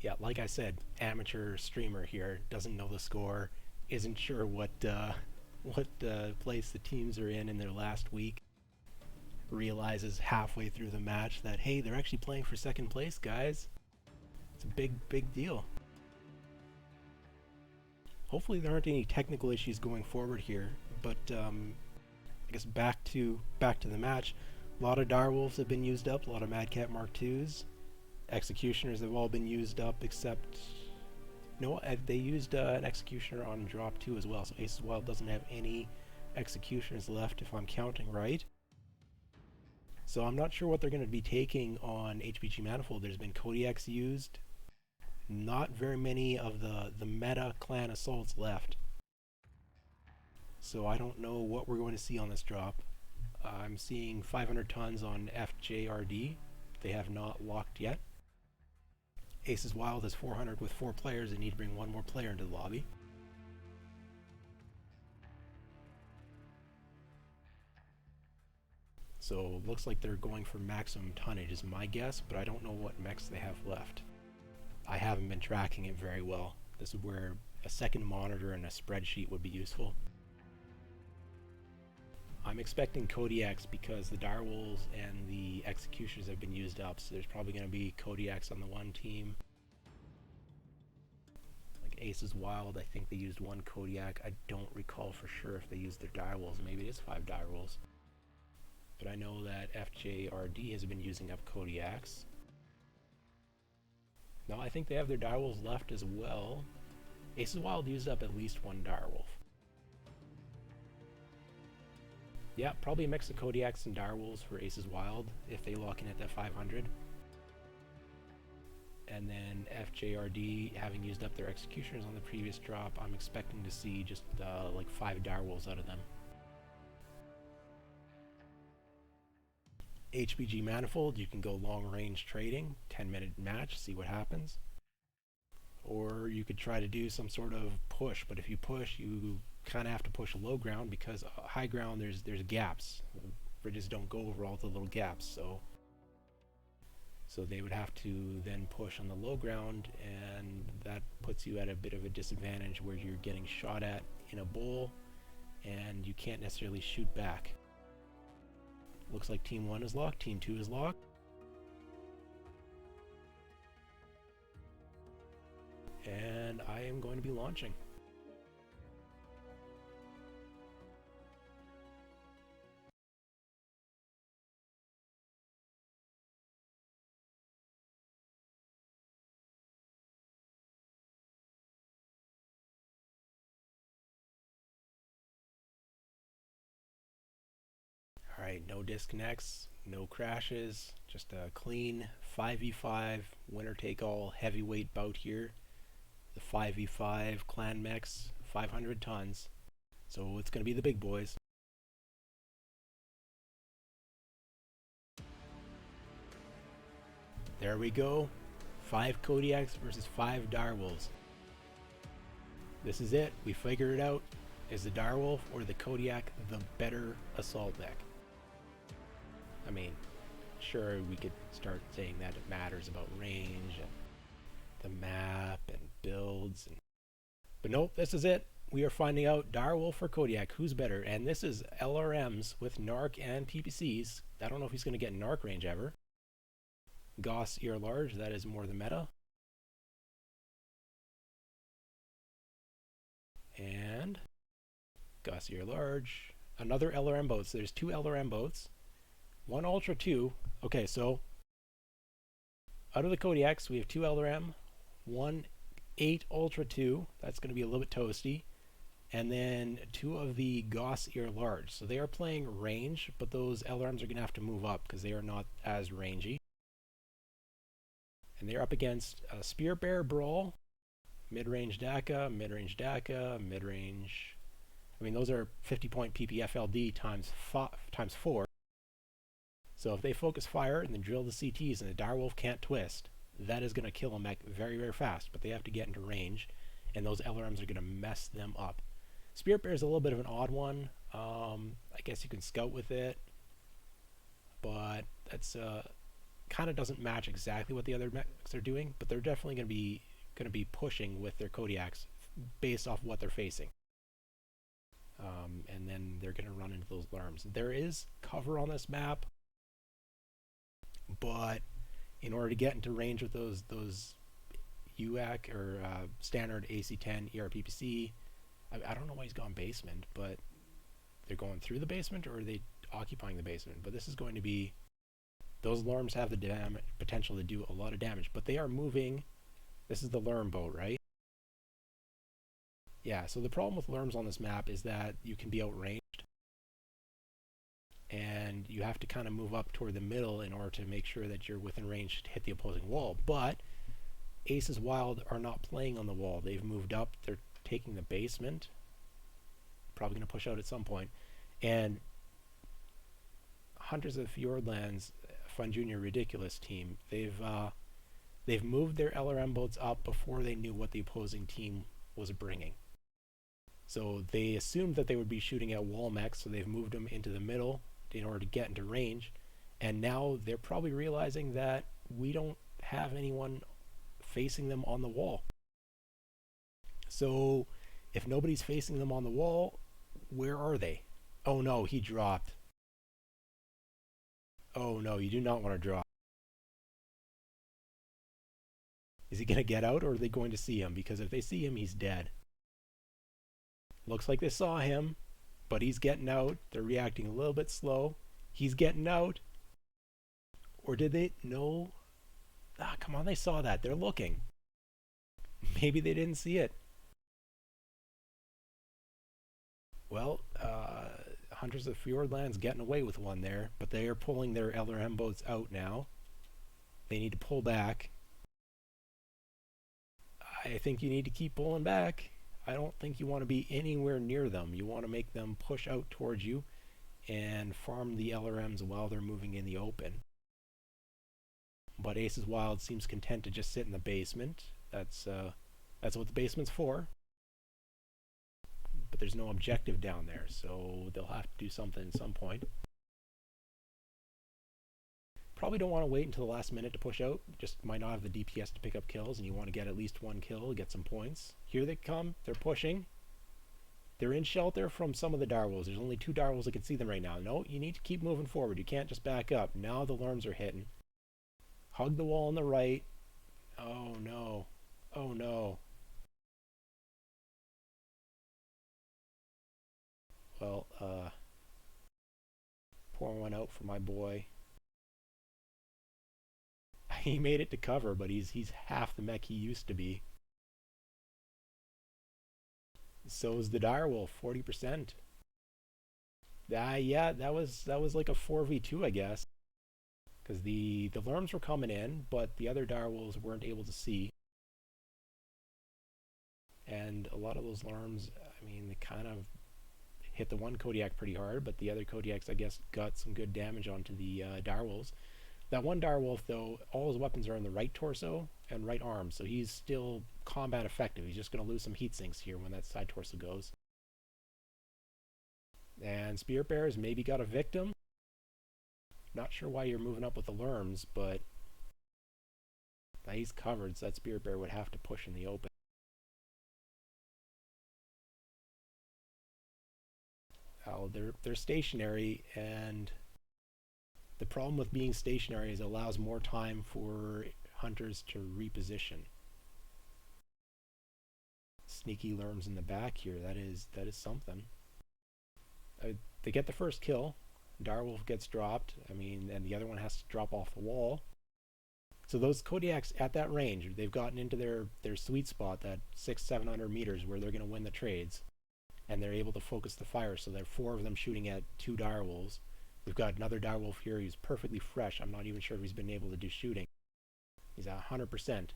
Yeah, like I said, amateur streamer here, doesn't know the score, isn't sure what place the teams are in their last week. Realizes halfway through the match that, hey, they're actually playing for second place, guys. It's a big deal. Hopefully there aren't any technical issues going forward here, but I guess back to the match. A lot of Direwolves have been used up, a lot of Madcat Mark IIs. Executioners have all been used up except... No, they used an Executioner on drop 2 as well, so Aces Wild doesn't have any Executioners left if I'm counting right. So I'm not sure what they're going to be taking on HPG Manifold. There's been Kodiaks used. Not very many of the meta clan assaults left. So I don't know what we're going to see on this drop. I'm seeing 500 tons on FJRD. They have not locked yet. Aces Wild is 400 with 4 players. They need to bring one more player into the lobby. So looks like they're going for maximum tonnage is my guess, but I don't know what mechs they have left. I haven't been tracking it very well. This is where a second monitor and a spreadsheet would be useful. I'm expecting Kodiaks because the Direwolves and the Executioners have been used up, so there's probably going to be Kodiaks on the one team. Like Aces Wild, I think they used one Kodiak. I don't recall for sure if they used their Direwolves. Maybe it is 5 Direwolves. But I know that FJRD has been using up Kodiaks. No, I think they have their Direwolves left as well. Aces Wild used up at least one Direwolf. Yeah, probably a mix of Kodiaks and Direwolves for Aces Wild if they lock in at that 500. And then FJRD, having used up their Executioners on the previous drop, I'm expecting to see just like 5 Direwolves out of them. HPG Manifold, you can go long range trading, 10-minute match, see what happens. Or you could try to do some sort of push, but if you push, you kind of have to push low ground because high ground there's gaps. Bridges don't go over all the little gaps, so they would have to then push on the low ground, and that puts you at a bit of a disadvantage where you're getting shot at in a bowl and you can't necessarily shoot back. Looks like Team 1 is locked, Team 2 is locked. And I am going to be launching. Alright, no disconnects, no crashes, just a clean 5v5 winner-take-all heavyweight bout here. The 5v5 clan mechs, 500 tons. So it's going to be the big boys. There we go. 5 Kodiaks versus 5 Direwolves. This is it. We figured it out. Is the Direwolf or the Kodiak the better assault deck? I mean, sure, we could start saying that it matters about range and the map and builds. But nope, this is it. We are finding out Direwolf or Kodiak, who's better. And this is LRMs with NARC and PPCs. I don't know if he's going to get NARC range ever. Gauss ear large, that is more the meta. And Gauss ear large. Another LRM boat. So there's 2 LRM boats. 1 Ultra 2. Okay, so out of the Kodiaks, we have 2 LRM, 1 8 Ultra 2. That's going to be a little bit toasty. And then 2 of the Gauss ear large. So they are playing range, but those LRMs are going to have to move up because they are not as rangy. And they're up against Spear Bear Brawl, mid-range DACA, mid-range DACA, mid-range... I mean, those are 50-point PPFLD times 4. So if they focus fire and then drill the CTs and the Direwolf can't twist, that is going to kill a mech very, very fast. But they have to get into range, and those LRMs are going to mess them up. Spirit Bear is a little bit of an odd one. I guess you can scout with it, but that's kind of doesn't match exactly what the other mechs are doing, but they're definitely going to be pushing with their Kodiaks based off what they're facing. And then they're going to run into those alarms. There is cover on this map, but in order to get into range with those UAC or standard AC-10 ERPPC, I don't know why he's gone basement, but they're going through the basement, or are they occupying the basement? But this is going to be, those alarms have the potential to do a lot of damage, but they are moving. This is the alarm boat, right? Yeah, so the problem with alarms on this map is that you can be outranged, and you have to kind of move up toward the middle in order to make sure that you're within range to hit the opposing wall. But Aces Wild are not playing on the wall. They've moved up. They're taking the basement. Probably going to push out at some point. And Hunters of Fjordlands, Fun Junior Ridiculous team, they've moved their LRM boats up before they knew what the opposing team was bringing. So they assumed that they would be shooting at wall mechs, so they've moved them into the middle in order to get into range. And now they're probably realizing that we don't have anyone facing them on the wall. So if nobody's facing them on the wall, where are they? Oh no, he dropped. Oh no, you do not want to drop. Is he going to get out, or are they going to see him? Because if they see him, he's dead. Looks like they saw him, but he's getting out. They're reacting a little bit slow. He's getting out. Or did they? No. Ah, come on, they saw that. They're looking. Maybe they didn't see it. Well, Hunters of Fjordlands getting away with one there, but they are pulling their LRM boats out now. They need to pull back. I think you need to keep pulling back. I don't think you want to be anywhere near them. You want to make them push out towards you and farm the LRMs while they're moving in the open. But Aces Wild seems content to just sit in the basement. That's what the basement's for. But there's no objective down there, so they'll have to do something at some point. Probably don't want to wait until the last minute to push out. Just might not have the DPS to pick up kills, and you want to get at least one kill, get some points. Here they come. They're pushing. They're in shelter from some of the direwolves. There's only 2 direwolves that can see them right now. No, you need to keep moving forward. You can't just back up. Now the alarms are hitting. Hug the wall on the right. Oh no. Oh no. Well, pour one out for my boy. He made it to cover, but he's half the mech he used to be. So is the direwolf, 40%. Yeah, that was like a 4v2, I guess. Because the worms were coming in, but the other direwolves weren't able to see. And a lot of those worms, I mean, they kind of hit the one Kodiak pretty hard, but the other Kodiaks, I guess, got some good damage onto the direwolves. That one direwolf, though, all his weapons are in the right torso and right arm, so he's still combat effective. He's just going to lose some heat sinks here when that side torso goes. And Spirit Bear's maybe got a victim. Not sure why you're moving up with the Lerms, but he's covered, so that Spirit Bear would have to push in the open. Oh, they're stationary, and the problem with being stationary is it allows more time for hunters to reposition. Sneaky Lerms in the back here. That is something. They get the first kill. Direwolf gets dropped. I mean, and the other one has to drop off the wall. So those Kodiaks at that range, they've gotten into their sweet spot, that 600-700 meters where they're going to win the trades. And they're able to focus the fire, so there are 4 of them shooting at 2 direwolves. We've got another direwolf here who's perfectly fresh. I'm not even sure if he's been able to do shooting. He's at 100%.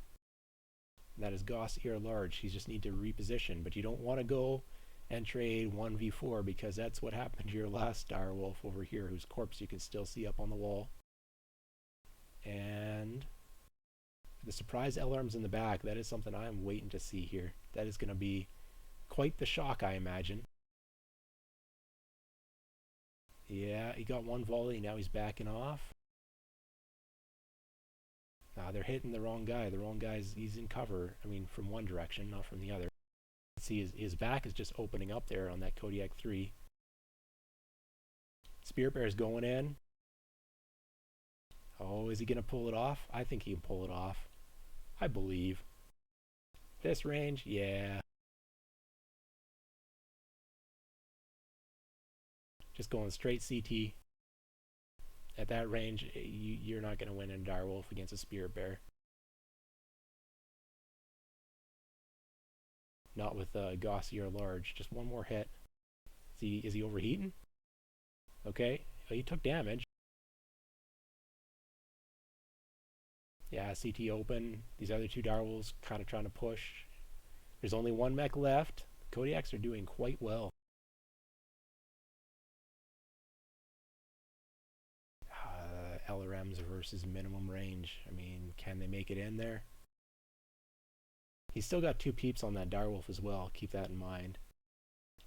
That is Goss Ear Large. He just needs to reposition, but you don't want to go and trade 1v4 because that's what happened to your last direwolf over here, whose corpse you can still see up on the wall. And the surprise LRMs in the back, that is something I'm waiting to see here. That is going to be quite the shock, I imagine. Yeah, he got one volley, now he's backing off. They're hitting the wrong guy. The wrong guy's, he's in cover. I mean, from one direction, not from the other. See, his back is just opening up there on that Kodiak 3. Spirit Bear's going in. Oh, is he going to pull it off? I think he can pull it off. I believe. This range, yeah. Just going straight CT. At that range, you're not going to win in Direwolf against a Spirit Bear. Not with Gaussy or Large. Just one more hit. Is he overheating? Okay. Well, he took damage. Yeah, CT open. These other two Direwolves kind of trying to push. There's only one mech left. Kodiaks are doing quite well. LRMs versus minimum range. I mean, can they make it in there? He's still got 2 peeps on that Direwolf as well. Keep that in mind.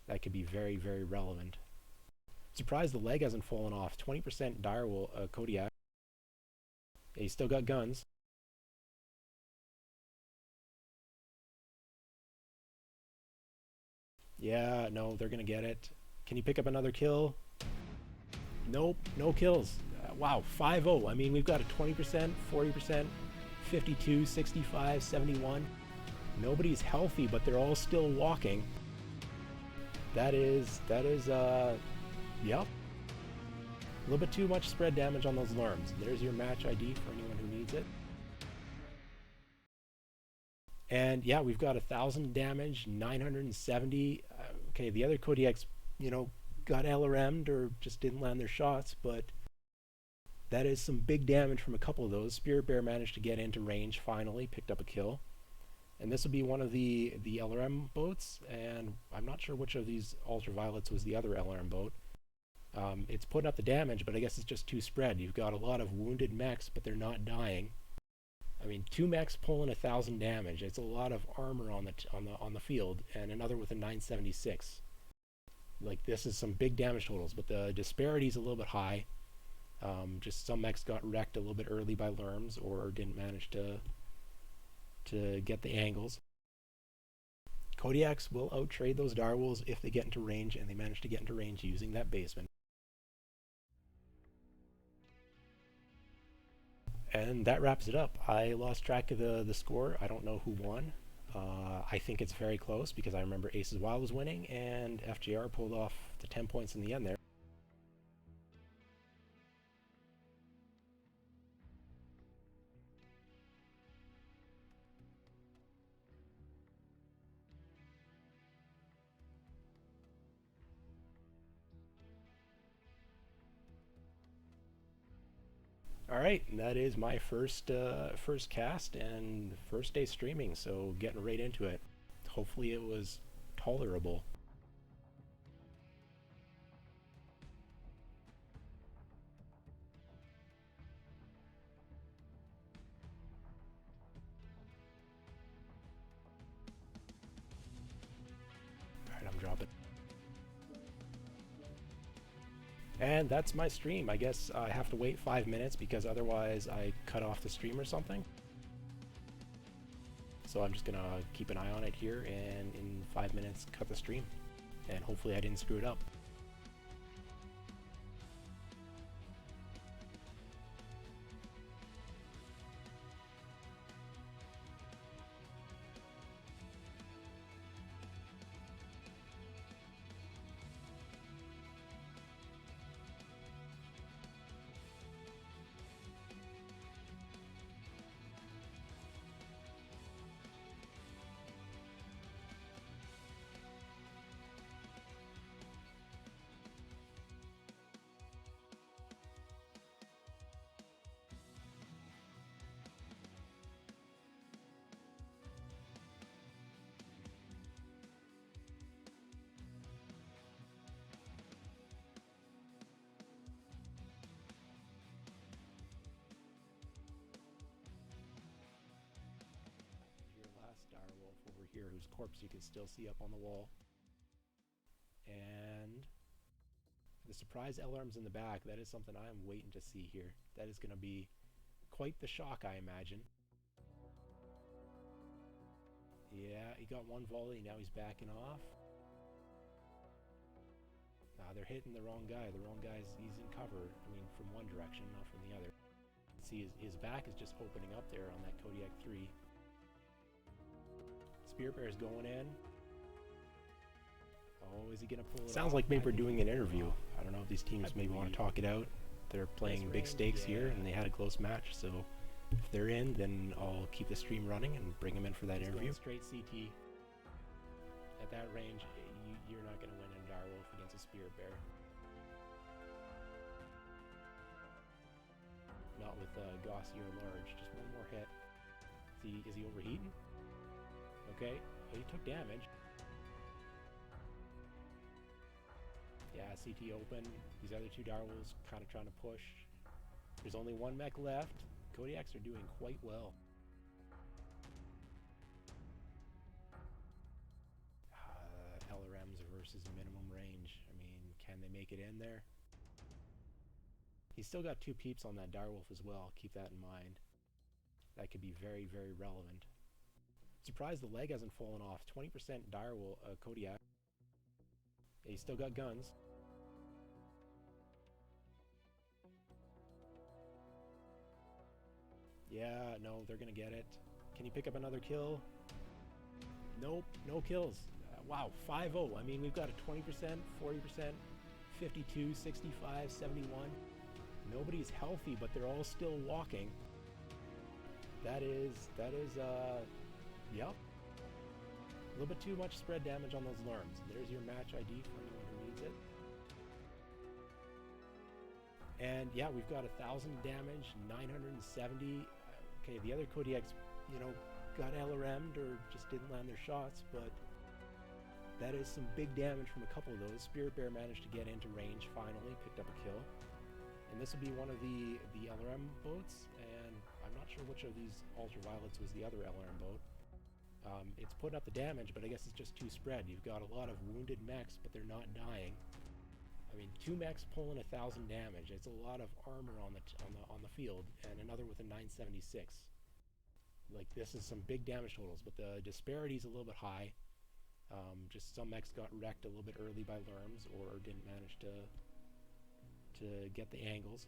That could be very, very relevant. Surprised the leg hasn't fallen off. 20% Direwolf, Kodiak. He's still got guns. Yeah, no, they're going to get it. Can you pick up another kill? Nope, no kills. Wow, 5-0. I mean, we've got a 20%, 40%, 52, 65, 71. Nobody's healthy, but they're all still walking. That is, yep. A little bit too much spread damage on those alarms. There's your match ID for anyone who needs it. And yeah, we've got 1,000 damage, 970. Okay, the other Kodiaks, you know, got LRM'd or just didn't land their shots, but that is some big damage from a couple of those. Spirit Bear managed to get into range finally, picked up a kill. And this will be one of the LRM boats, and I'm not sure which of these ultraviolets was the other LRM boat. It's putting up the damage, but I guess it's just too spread. You've got a lot of wounded mechs, but they're not dying. I mean, 2 mechs pulling 1,000 damage. It's a lot of armor on the field, and another with a 976. Like, this is some big damage totals, but the disparity is a little bit high. Just some mechs got wrecked a little bit early by Lerms, or didn't manage to get the angles. Kodiaks will outtrade those Direwolves if they get into range, and they manage to get into range using that basement. And that wraps it up. I lost track of the score. I don't know who won. I think it's very close because I remember Aces Wild was winning, and FJR pulled off the 10 points in the end there. Alright, and that is my first cast and first day streaming, so getting right into it. Hopefully it was tolerable. Alright, I'm dropping. And that's my stream. I guess I have to wait 5 minutes because otherwise I cut off the stream or something. So I'm just gonna keep an eye on it here, and in 5 minutes cut the stream. And hopefully I didn't screw it up. Over here, whose corpse you can still see up on the wall. And the surprise alarms in the back, that is something I am waiting to see here. That is going to be quite the shock, I imagine. Yeah, he got one volley, now he's backing off. They're hitting the wrong guy. The wrong guy's, he's in cover. I mean, from one direction, not from the other. See, his back is just opening up there on that Kodiak 3. Spear Bear's going in. Oh, is he going to pull it Sounds off? Like maybe we're doing an interview. I don't know if these teams maybe want to talk it out. They're playing big stakes here, and they had a close match, so if they're in, then I'll keep the stream running and bring them in for that interview. Straight CT. At that range, you're not going to win in Direwolf against a Spear Bear. Not with Gaussier Large. Just one more hit. Is he overheating? Okay. Oh, he took damage. Yeah, CT open. These other two Direwolves kind of trying to push. There's only one mech left. Kodiaks are doing quite well. LRMs versus minimum range. I mean, can they make it in there? He's still got two peeps on that Direwolf as well. Keep that in mind. That could be very, very relevant. Surprised the leg hasn't fallen off. 20% Direwolf, Kodiak. Yeah, he's still got guns. Yeah, no, they're gonna get it. Can he pick up another kill? Nope, no kills. Wow, 5-0. I mean, we've got a 20%, 40%, 52, 65, 71. Nobody's healthy, but they're all still walking. That is, yep. A little bit too much spread damage on those Lerms. There's your match ID for anyone who needs it. And yeah, we've got 1,000 damage, 970. Okay, the other Kodiaks, you know, got LRM'd or just didn't land their shots, but that is some big damage from a couple of those. Spirit Bear managed to get into range finally, picked up a kill. And this will be one of the LRM boats, and I'm not sure which of these Ultraviolets was the other LRM boat. It's putting up the damage, but I guess it's just too spread. You've got a lot of wounded mechs, but they're not dying. I mean, two mechs pulling 1,000 damage. It's a lot of armor on the field, and another with a 976. Like, this is some big damage totals, but the disparity is a little bit high. Just some mechs got wrecked a little bit early by Lerms, or didn't manage to get the angles.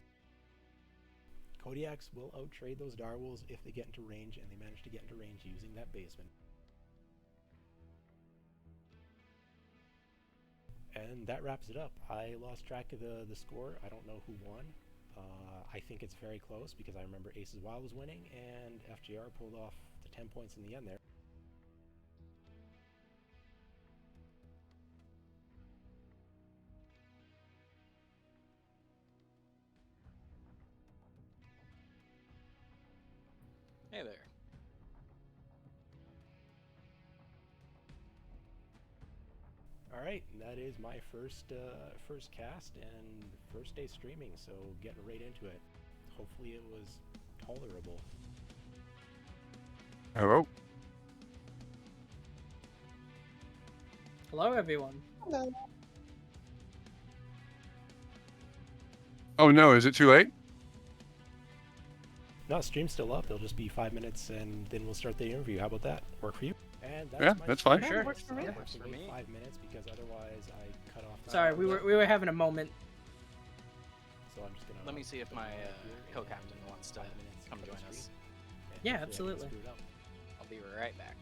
Kodiaks will outtrade those Direwolves if they get into range, and they manage to get into range using that basement. And that wraps it up. I lost track of the score. I don't know who won. I think it's very close because I remember Aces Wild was winning, and FJR pulled off the 10 points in the end there. Hey there. All right, and that is my first cast and first day streaming, so getting right into it. Hopefully it was tolerable. Hello. Hello, everyone. Hello. Oh no, is it too late? No, stream's still up. It'll just be 5 minutes, and then we'll start the interview. How about that? Work for you? And Yeah, that's fine. Sure. Works for me. I have to wait 5 minutes because otherwise I cut off. Sorry, we were having a moment. So I'm just gonna. Let me see if my co-captain wants to come join us. Yeah, absolutely. I'll be right back.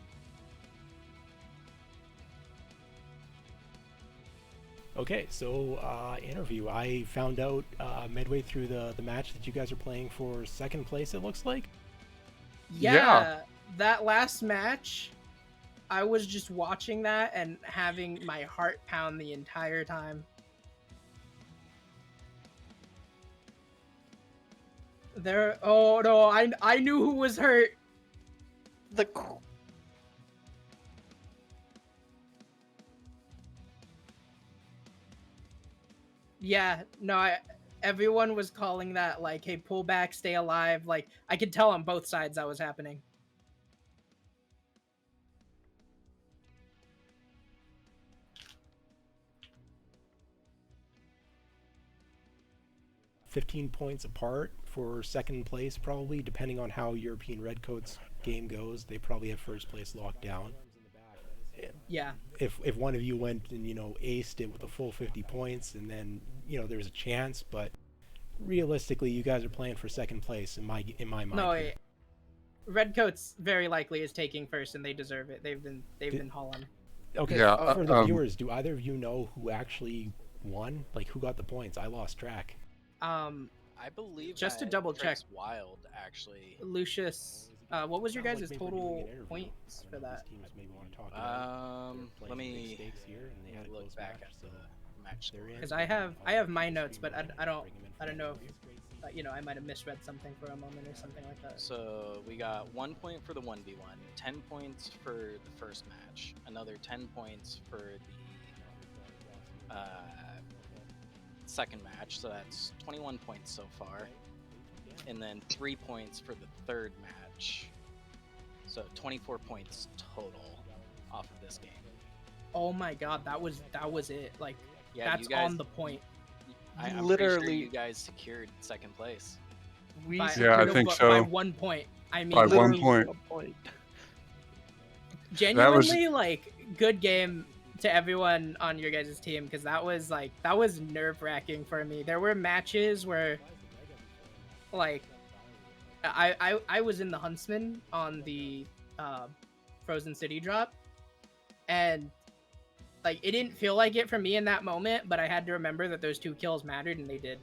Okay, so interview. I found out midway through the match that you guys are playing for second place, it looks like. Yeah, that last match, I was just watching that and having my heart pound the entire time. Oh no, I knew who was hurt. Yeah, no, everyone was calling that, like, hey, pull back, stay alive. Like, I could tell on both sides that was happening. 15 points apart for second place, probably, depending on how European Redcoats game goes. They probably have first place locked down. Yeah. If one of you went and, aced it with a full 50 points, and then, there's a chance, but realistically, you guys are playing for second place in my mind. No, Redcoats very likely is taking first, and they deserve it. They've been hauling. Okay, Yeah, for the viewers, do either of you know who actually won? Like, who got the points? I lost track. I believe just to that double check, Trix Wild actually. Lucius, what was your Sounds guys' like maybe we're doing total an interview. points I for don't know if that? these teams maybe want to talk about Let me stakes here, and they had a look close back match, at so the match. they're in. Because I have my notes, but I don't know if I might have misread something for a moment or something like that. So we got 1 point for the 1v1, 10 points for the first match, another 10 points for the second match, so that's 21 points so far, and then 3 points for the third match, so 24 points total off of this game. Oh my god, that was it. Like, Yeah, that's you guys, on the point. I'm Literally, pretty sure you guys secured second place. Yeah, I think so. By 1 point. I mean, By 1 literally point. genuinely, like, good game to everyone on your guys' team, because that was nerve-wracking for me. There were matches where, like, I was in the Huntsman on the Frozen City drop, and like, it didn't feel like it for me in that moment, but I had to remember that those 2 kills mattered, and they did.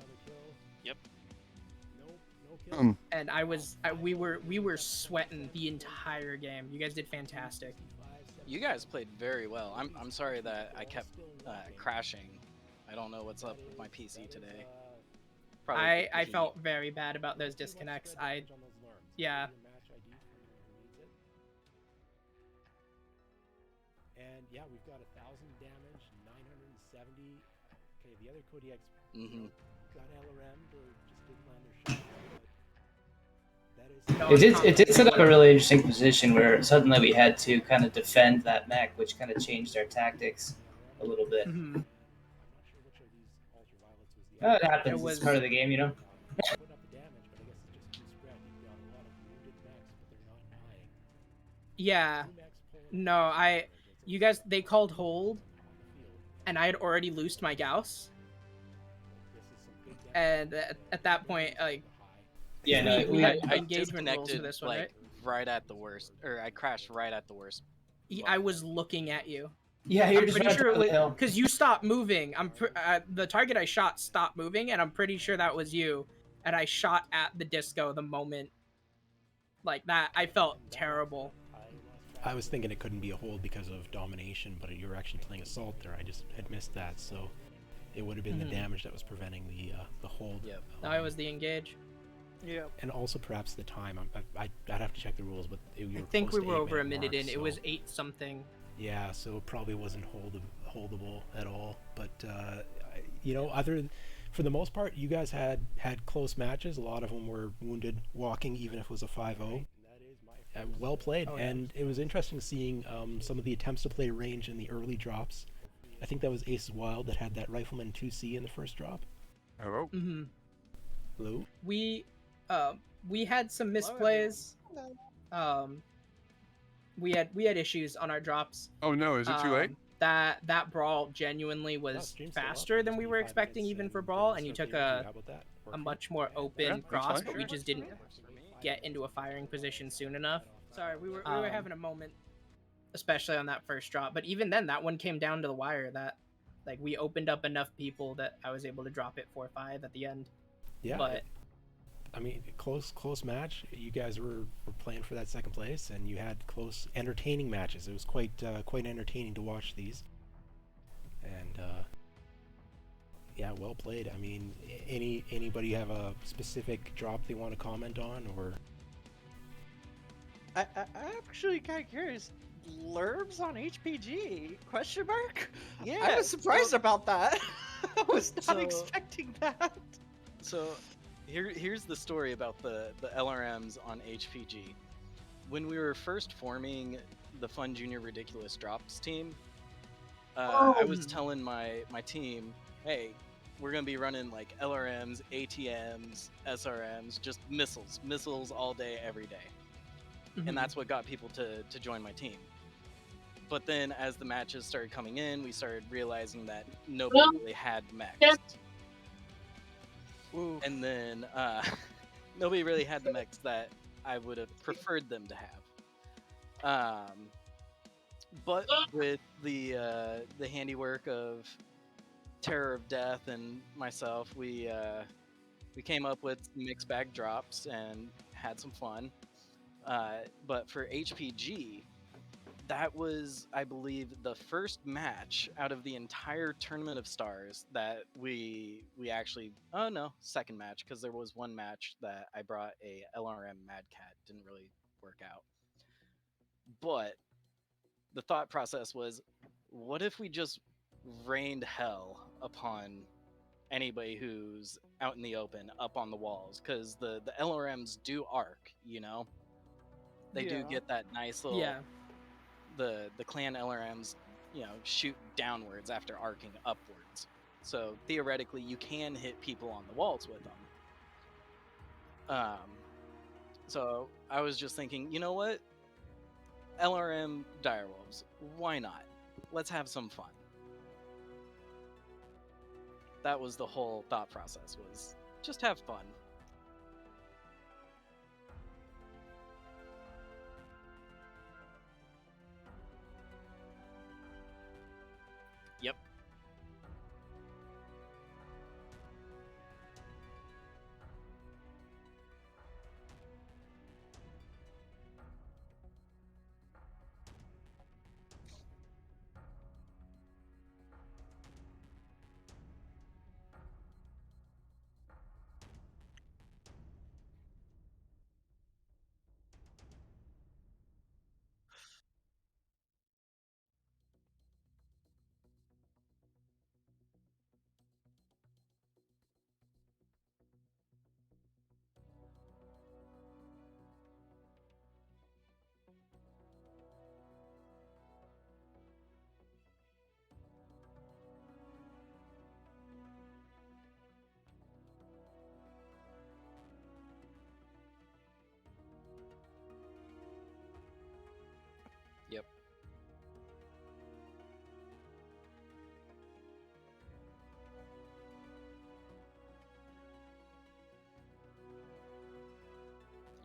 Yep. And we were sweating the entire game. You guys did fantastic. You guys played very well. I'm sorry that I kept crashing. I don't know what's up with my PC today. Probably I felt very bad about those disconnects. Yeah. And yeah, we've got 1,000 damage, 970. Okay, the other Kodiaks got LRM'd or just didn't land their shot. It did set up a really interesting position where suddenly we had to kind of defend that mech, which kind of changed our tactics a little bit. Mm-hmm. It happens. It's part of the game, Yeah. No, you guys, they called hold, and I had already loosed my Gauss. And at that point, like, yeah, no, we had I engagement rules for disconnected this one, like right? right at the worst, or I crashed right at the worst. I was looking at you. Yeah, you're I'm just pretty sure it was hill. because you stopped moving. The target I shot stopped moving, and I'm pretty sure that was you. And I shot at the disco the moment, like that. I felt terrible. I was thinking it couldn't be a hold because of domination, but you were actually playing assault there. I just had missed that, so it would have been the damage that was preventing the hold. Yep. No, it was the engage. Yeah. And also perhaps the time. I'd have to check the rules, but I think we were over a minute in. It was 8 something. Yeah, so it probably wasn't holdable at all. But for the most part, you guys had close matches. A lot of them were wounded walking, even if it was a 5-0. Well played, and it was interesting seeing some of the attempts to play range in the early drops. I think that was Aces Wild that had that Rifleman 2C in the first drop. Hello? Mm-hmm. Hello? We had some misplays. We had issues on our drops. Oh no, is it too late? That brawl genuinely was faster than we were expecting, even for brawl, and you took a much more open cross, but we just didn't get into a firing position soon enough. Sorry, we were having a moment, especially on that first drop. But even then, that one came down to the wire. That, like, we opened up enough people that I was able to drop it 4-5 at the end. Yeah, but I mean, close match. You guys were playing for that second place, and you had close, entertaining matches. It was quite entertaining to watch these. And yeah, well played. I mean, anybody have a specific drop they want to comment on, or? I'm actually kind of curious. Lurbs on HPG? Question mark? Yeah. I was surprised about that. I was not expecting that. So, here's the story about the LRMs on HPG. When we were first forming the Fun Junior Ridiculous Drops team, I was telling my team, hey, we're gonna be running like LRMs, ATMs, SRMs, just missiles all day, every day. Mhm. And that's what got people to join my team. But then as the matches started coming in, we started realizing that nobody really had mechs. Ooh. And then nobody really had the mechs that I would have preferred them to have. But with the handiwork of Terror of Death and myself, we came up with mixed bag drops and had some fun. But for HPG, that was, I believe, the first match out of the entire Tournament of Stars that we actually. Oh no, second match, because there was one match that I brought a LRM Mad Cat, didn't really work out. But the thought process was, what if we just rained hell upon anybody who's out in the open, up on the walls? Because the LRMs do arc, you know. They do get that nice little. Yeah. The clan LRMs, you know, shoot downwards after arcing upwards. So theoretically, you can hit people on the walls with them. So I was just thinking, you know what? LRM direwolves, why not? Let's have some fun. That was the whole thought process, was just have fun. Yep. Yep.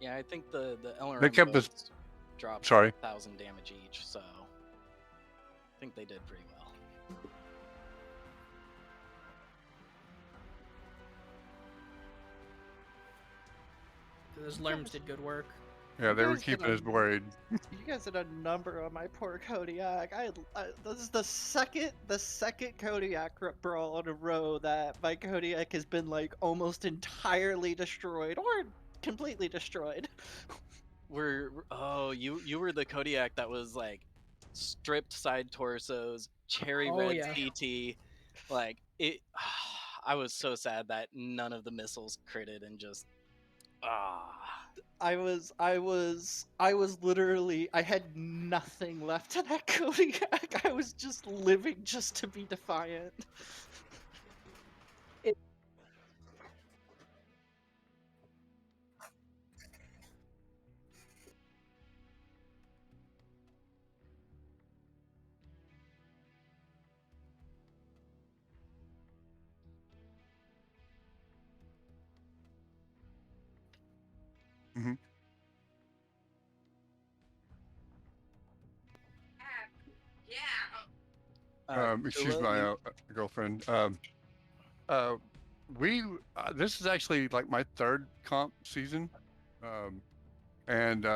Yeah, I think the LRM They kept this. boats dropped Sorry. 1,000 damage each, so I think they did pretty well. Those Lerms did good work. Yeah, they were guys did keeping us worried. You guys did a number on my poor Kodiak. This is the second Kodiak brawl in a row that my Kodiak has been like almost entirely destroyed or completely destroyed. You were the Kodiak that was like stripped side torsos, cherry Oh, red yeah. CT, like it. I was so sad that none of the missiles critted and just I was literally, I had nothing left in that Kodiak. I was just living just to be defiant. Hmm. Excuse Tula, my girlfriend. We this is actually like my third comp season, and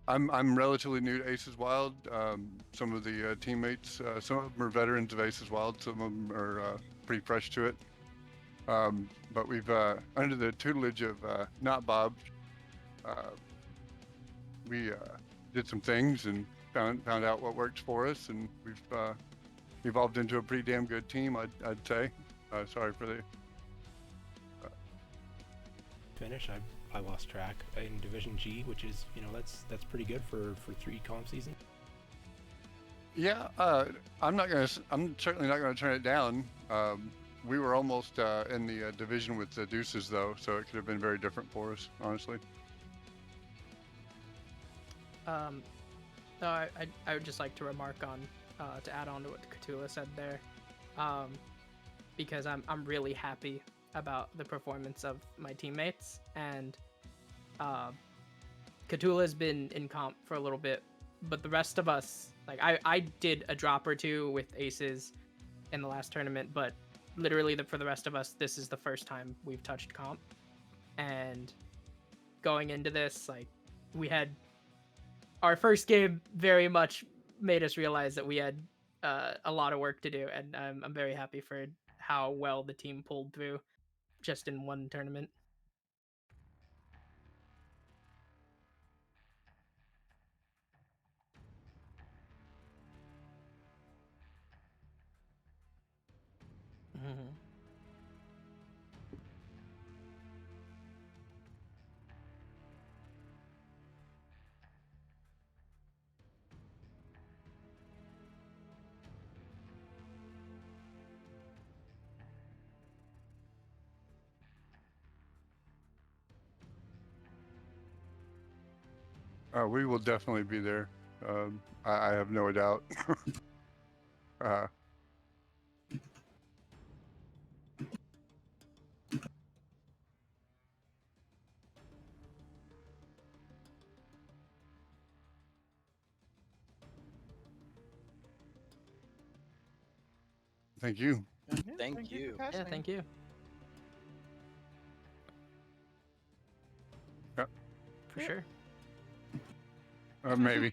I'm relatively new to Aces Wild. Some of the teammates, some of them are veterans of Aces Wild. Some of them are pretty fresh to it. But we've under the tutelage of Not Bob, we did some things and found out what works for us, and we've evolved into a pretty damn good team, I'd say. Sorry for the finish. I lost track in Division G, which is, you know, that's pretty good for 3 comp seasons. Yeah, I'm certainly not gonna turn it down. we were almost in the division with the Deuces though, so it could have been very different for us, honestly. So I would just like to remark on, to add on to what Cthulhu said there, because I'm really happy about the performance of my teammates, and Cthulhu has been in comp for a little bit, but the rest of us, like I did a drop or two with aces in the last tournament, but literally for the rest of us, this is the first time we've touched comp, and going into this, like, we had our first game very much made us realize that we had a lot of work to do, and I'm very happy for how well the team pulled through just in one tournament. Mm-hmm. We will definitely be there. I have no doubt. Thank you. Yeah, Thank you. for Yeah, casting. thank you. Yep. For Yep. sure. Maybe.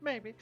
Maybe.